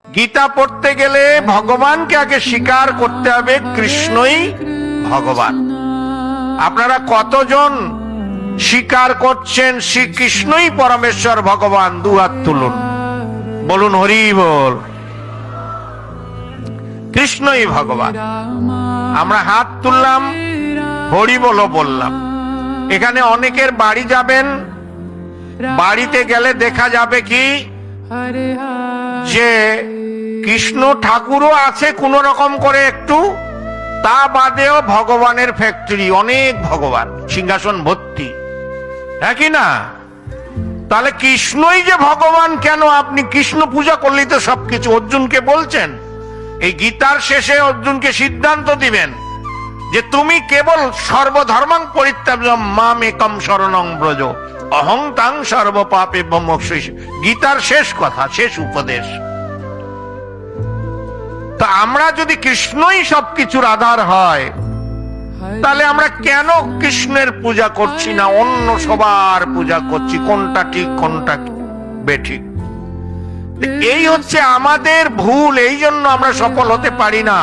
গীতা পড়তে গেলে ভগবানকে আগে স্বীকার করতে হবে, কৃষ্ণই ভগবান। আপনারা কতজন স্বীকার করছেন শ্রীকৃষ্ণই পরমেশ্বর ভগবান? দুহাত তুলুন, বলুন হরি বল। কৃষ্ণই ভগবান। আমরা হাত তুললাম, হরি বলো বললাম। এখানে অনেকের বাড়ি যাবেন, বাড়িতে গেলে দেখা যাবে কি যে কৃষ্ণ ঠাকুরও আছে কোন রকম করে একটু, তা বাদেও ভগবানের ফ্যাক্টরি, অনেক ভগবান, সিংহাসন ভর্তি, হ্যাঁ কি না? তাহলে কৃষ্ণই যে ভগবান, কেন আপনি কৃষ্ণ পূজা করলেই তো সবকিছু। অর্জুনকে বলছেন, এই গীতার শেষে অর্জুনকে সিদ্ধান্ত দিবেন যে তুমি কেবল সর্বধর্মাং পরিত্যাজ্যম মাম একম শরণং ব্রজ অহং তাং সর্ব পাপেভ্যো মোক্ষয়িষ্যামি। গীতার শেষ কথা, শেষ উপদেশ। তা আমরা যদি কৃষ্ণই সবকিছুর আধার হয়, তাহলে আমরা কেন কৃষ্ণের পূজা করছি না, অন্য সবার পূজা করছি? কোনটা ঠিক কোনটা বেঠিক? এই হচ্ছে আমাদের ভুল, এই জন্য আমরা সফল হতে পারি না।